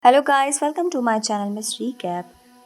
Hello guys, welcome to my channel Miss Recap.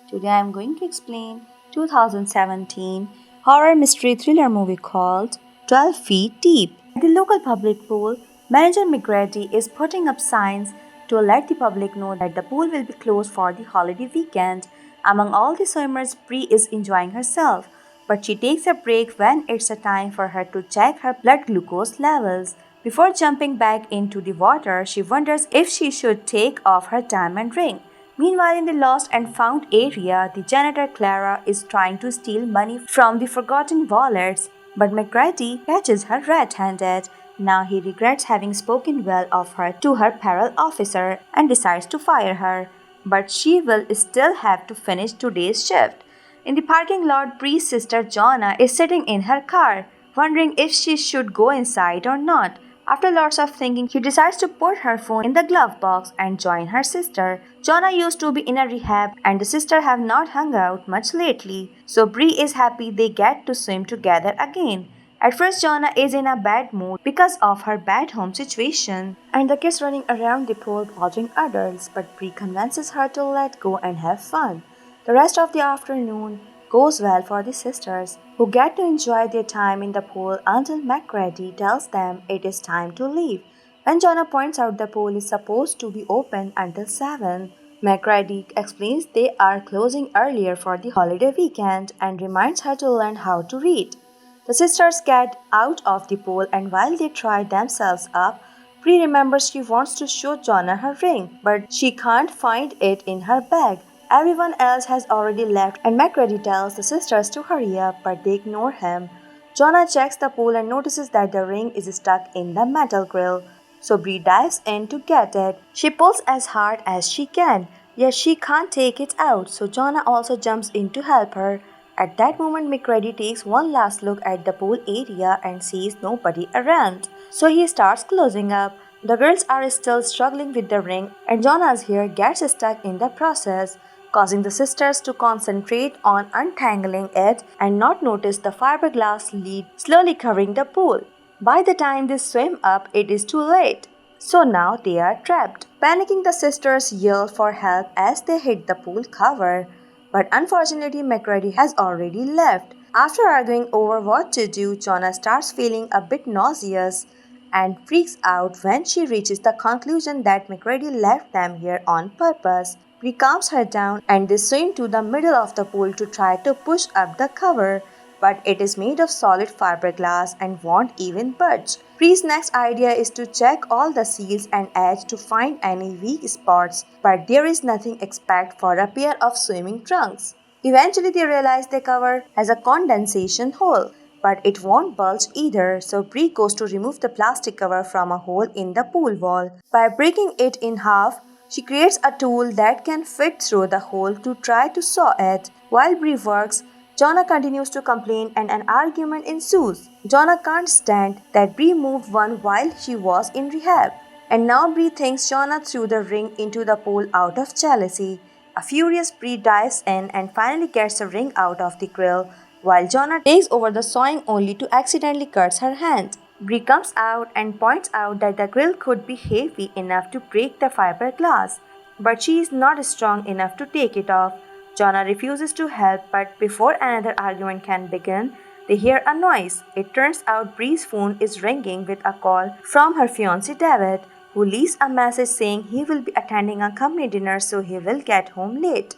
Today I am going to explain 2017 horror mystery thriller movie called 12 Feet Deep. At the local public pool, manager McGrady is putting up signs to let the public know that the pool will be closed for the holiday weekend. Among all the swimmers, Bree is enjoying herself, but she takes a break when it's a time for her to check her blood glucose levels. Before jumping back into the water, she wonders if she should take off her diamond ring. Meanwhile, in the lost and found area, the janitor Clara is trying to steal money from the forgotten wallets, but McGrady catches her red-handed. Now he regrets having spoken well of her to her parole officer and decides to fire her. But she will still have to finish today's shift. In the parking lot, Bree's sister Jonna is sitting in her car, wondering if she should go inside or not. After lots of thinking, she decides to put her phone in the glove box and join her sister. Jonna used to be in a rehab and the sister have not hung out much lately, so Bree is happy they get to swim together again. At first, Jonna is in a bad mood because of her bad home situation and the kids running around the pool bothering adults, but Bree convinces her to let go and have fun. The rest of the afternoon goes well for the sisters, who get to enjoy their time in the pool until McCready tells them it is time to leave. When Jonna points out the pool is supposed to be open until 7, McCready explains they are closing earlier for the holiday weekend and reminds her to learn how to read. The sisters get out of the pool and while they try themselves up, Bree remembers she wants to show Jonna her ring, but she can't find it in her bag. Everyone else has already left and McCready tells the sisters to hurry up, but they ignore him. Jonna checks the pool and notices that the ring is stuck in the metal grill. So Bree dives in to get it. She pulls as hard as she can, yet she can't take it out, so Jonna also jumps in to help her. At that moment, McCready takes one last look at the pool area and sees nobody around. So he starts closing up. The girls are still struggling with the ring, and Jonna's hair gets stuck in the process, causing the sisters to concentrate on untangling it and not notice the fiberglass lead slowly covering the pool. By the time they swim up, it is too late. So now they are trapped. Panicking, the sisters yell for help as they hit the pool cover. But unfortunately, McCready has already left. After arguing over what to do, Jonna starts feeling a bit nauseous and freaks out when she reaches the conclusion that McCready left them here on purpose. Bree calms her down and they swim to the middle of the pool to try to push up the cover, but it is made of solid fiberglass and won't even budge. Bree's next idea is to check all the seals and edge to find any weak spots, but there is nothing except for a pair of swimming trunks. Eventually, they realize the cover has a condensation hole, but it won't bulge either, so Bree goes to remove the plastic cover from a hole in the pool wall. By breaking it in half, she creates a tool that can fit through the hole to try to saw it. While Bree works, Jonna continues to complain and an argument ensues. Jonna can't stand that Bree moved one while she was in rehab, and now Bree thinks Jonna threw the ring into the pool out of jealousy. A furious Bree dives in and finally gets the ring out of the grill, while Jonna takes over the sawing only to accidentally cuts her hand. Bree comes out and points out that the grill could be heavy enough to break the fiberglass, but she is not strong enough to take it off. Jonna refuses to help, but before another argument can begin, they hear a noise. It turns out Bree's phone is ringing with a call from her fiancé David, who leaves a message saying he will be attending a company dinner so he will get home late.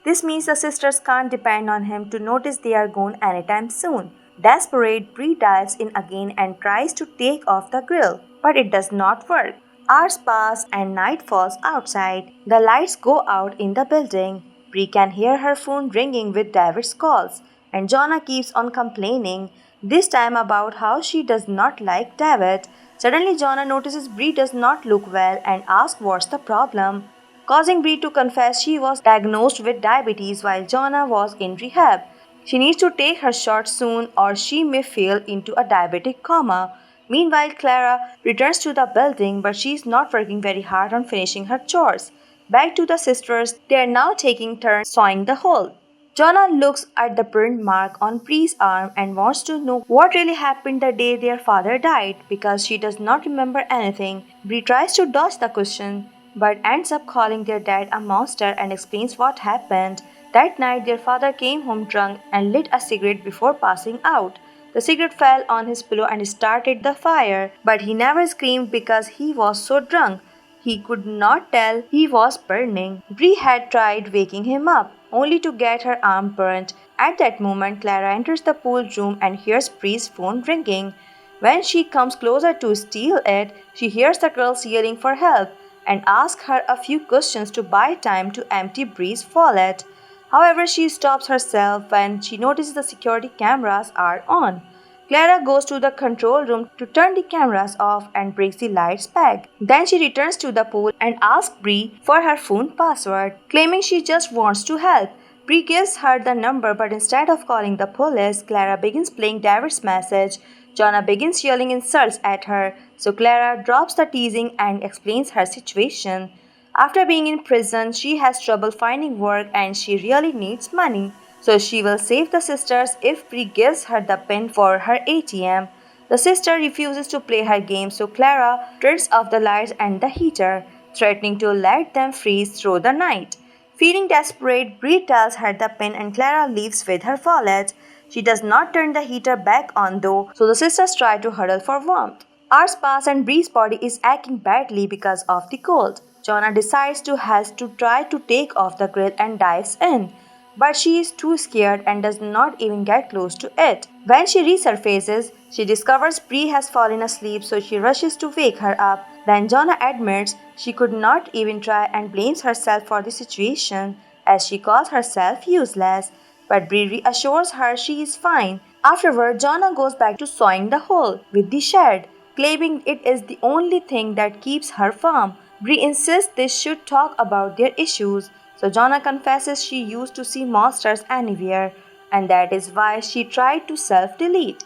This means the sisters can't depend on him to notice they are gone anytime soon. Desperate, Bree dives in again and tries to take off the grill, but it does not work. Hours pass and night falls outside. The lights go out in the building. Bree can hear her phone ringing with David's calls, and Jonna keeps on complaining, this time about how she does not like David. Suddenly, Jonna notices Bree does not look well and asks what's the problem, causing Bree to confess she was diagnosed with diabetes while Jonna was in rehab. She needs to take her shot soon or she may fall into a diabetic coma. Meanwhile, Clara returns to the building but she is not working very hard on finishing her chores. Back to the sisters, they are now taking turns sawing the hole. Jonna looks at the burn mark on Bree's arm and wants to know what really happened the day their father died because she does not remember anything. Bree tries to dodge the question. but ends up calling their dad a monster and explains what happened. That night, their father came home drunk and lit a cigarette before passing out. The cigarette fell on his pillow and started the fire, but he never screamed because he was so drunk. He could not tell he was burning. Bree had tried waking him up, only to get her arm burnt. At that moment, Clara enters the pool room and hears Bree's phone ringing. When she comes closer to steal it, she hears the girls yelling for help and asks her a few questions to buy time to empty Bree's wallet. However, she stops herself when she notices the security cameras are on. Clara goes to the control room to turn the cameras off and brings the lights back. Then she returns to the pool and asks Bree for her phone password, claiming she just wants to help. Bree gives her the number, but instead of calling the police, Clara begins playing David's message. Jonah begins yelling insults at her, so Clara drops the teasing and explains her situation. After being in prison, she has trouble finding work and she really needs money. So she will save the sisters if Bree gives her the pin for her ATM. The sister refuses to play her game, so Clara turns off the lights and the heater, threatening to let them freeze through the night. Feeling desperate, Bree tells her the pin and Clara leaves with her wallet. She does not turn the heater back on though, so the sisters try to huddle for warmth. Hours pass and Bree's body is aching badly because of the cold. Jonah decides to has to try to take off the grill and dives in, but she is too scared and does not even get close to it. When she resurfaces, she discovers Bree has fallen asleep, so she rushes to wake her up. Then Jonah admits she could not even try and blames herself for the situation as she calls herself useless. But Bree reassures her she is fine. Afterward, Jonah goes back to sawing the hole with the shed, claiming it is the only thing that keeps her warm. Bree insists they should talk about their issues, so Jonah confesses she used to see monsters anywhere, and that is why she tried to self-delete.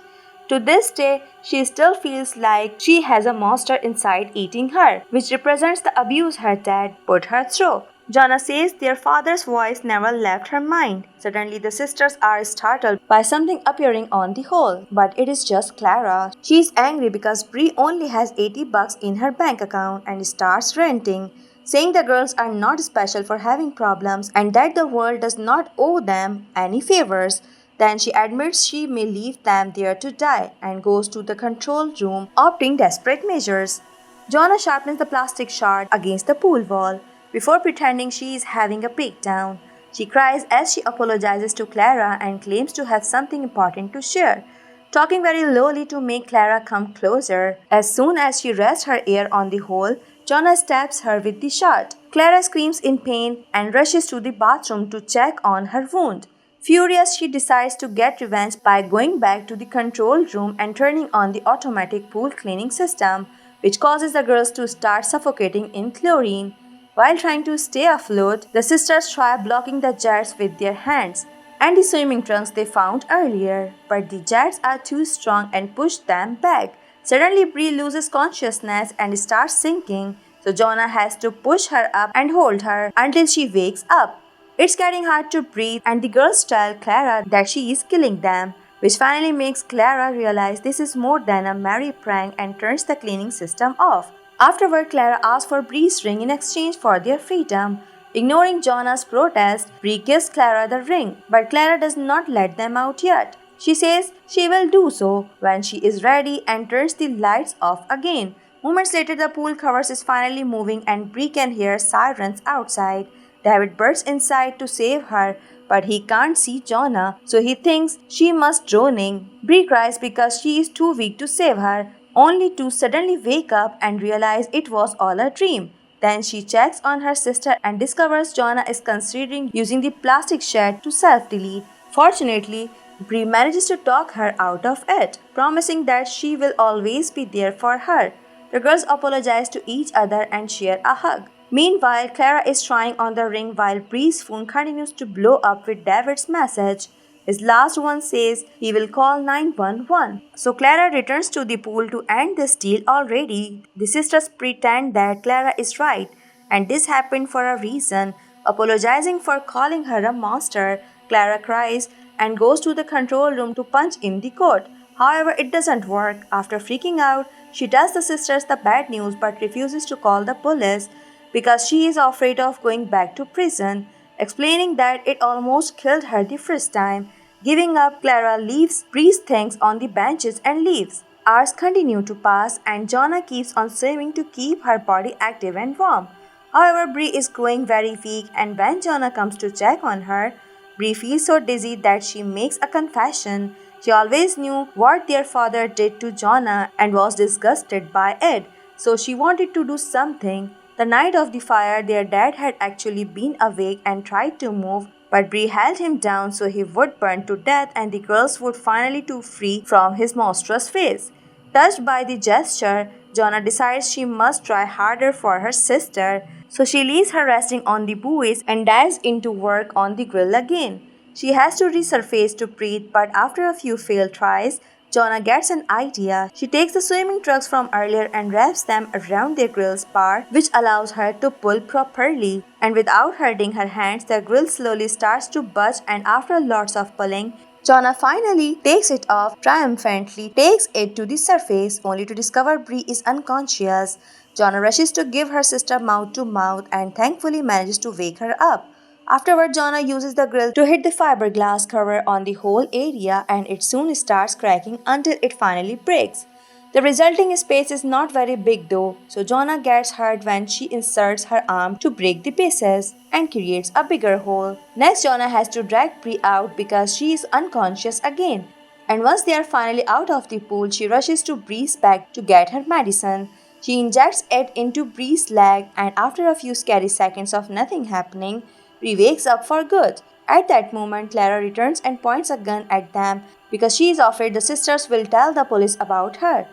To this day, she still feels like she has a monster inside eating her, which represents the abuse her dad put her through. Jonah says their father's voice never left her mind. Suddenly, the sisters are startled by something appearing on the hole, but it is just Clara. She is angry because Bree only has $80 in her bank account and starts ranting, saying the girls are not special for having problems and that the world does not owe them any favors. Then she admits she may leave them there to die and goes to the control room, opting desperate measures. Jonah sharpens the plastic shard against the pool wall before pretending she is having a breakdown. She cries as she apologizes to Clara and claims to have something important to share, talking very lowly to make Clara come closer. As soon as she rests her ear on the hole, Jonah stabs her with the shard. Clara screams in pain and rushes to the bathroom to check on her wound. Furious, she decides to get revenge by going back to the control room and turning on the automatic pool cleaning system, which causes the girls to start suffocating in chlorine. While trying to stay afloat, the sisters try blocking the jets with their hands and the swimming trunks they found earlier, but the jets are too strong and push them back. Suddenly, Bree loses consciousness and starts sinking, so Jonah has to push her up and hold her until she wakes up. It's getting hard to breathe, and the girls tell Clara that she is killing them, which finally makes Clara realize this is more than a merry prank and turns the cleaning system off. Afterward, Clara asks for Bree's ring in exchange for their freedom. Ignoring Jonah's protest, Bree gives Clara the ring, but Clara does not let them out yet. She says she will do so when she is ready and turns the lights off again. Moments later, the pool covers is finally moving and Bree can hear sirens outside. David bursts inside to save her, but he can't see Jonah, so he thinks she must drowning. Bree cries because she is too weak to save her, only to suddenly wake up and realize it was all a dream. Then she checks on her sister and discovers Jonah is considering using the plastic shed to self-delete. Fortunately, Bree manages to talk her out of it, promising that she will always be there for her. The girls apologize to each other and share a hug. Meanwhile, Clara is trying on the ring while Bree's phone continues to blow up with David's message. His last one says he will call 911. So Clara returns to the pool to end this deal already. The sisters pretend that Clara is right and this happened for a reason. Apologizing for calling her a monster, Clara cries and goes to the control room to punch in the code. However, it doesn't work. After freaking out, she tells the sisters the bad news but refuses to call the police. because she is afraid of going back to prison, explaining that it almost killed her the first time. Giving up, Clara leaves Bree's things on the benches and leaves. Hours continue to pass, and Jonna keeps on swimming to keep her body active and warm. However, Bree is growing very weak, and when Jonna comes to check on her, Bree feels so dizzy that she makes a confession. She always knew what their father did to Jonna and was disgusted by it, so she wanted to do something. The night of the fire, their dad had actually been awake and tried to move, but Bree held him down so he would burn to death and the girls would finally be free from his monstrous face. Touched by the gesture, Jonna decides she must try harder for her sister, so she leaves her resting on the buoys and dives into work on the grill again. She has to resurface to breathe, but after a few failed tries, Jonna gets an idea. She takes the swimming trucks from earlier and wraps them around their grill's part, which allows her to pull properly. And without hurting her hands, the grill slowly starts to budge, and after lots of pulling, Jonna finally takes it off, triumphantly takes it to the surface, only to discover Bree is unconscious. Jonna rushes to give her sister mouth to mouth and thankfully manages to wake her up. Afterward, Jonna uses the grill to hit the fiberglass cover on the whole area and it soon starts cracking until it finally breaks. The resulting space is not very big though, so Jonna gets hurt when she inserts her arm to break the pieces and creates a bigger hole. Next, Jonna has to drag Bree out because she is unconscious again. And once they are finally out of the pool, she rushes to Bree's back to get her medicine. She injects it into Bree's leg, and after a few scary seconds of nothing happening, Bree wakes up for good. At that moment, Clara returns and points a gun at them because she is afraid the sisters will tell the police about her.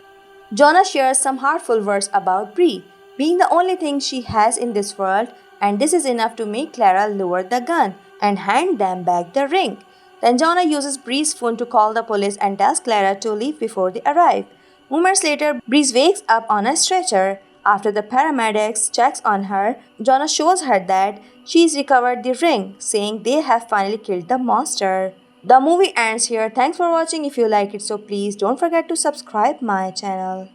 Jonna shares some heartful words about Bree, being the only thing she has in this world, and this is enough to make Clara lower the gun and hand them back the ring. Then Jonna uses Bree's phone to call the police and tells Clara to leave before they arrive. Moments later, Bree wakes up on a stretcher. After the paramedics checks on her, Jonna shows her that she's recovered the ring, saying they have finally killed the monster. The movie ends here. Thanks for watching. If you like it, so please don't forget to subscribe my channel.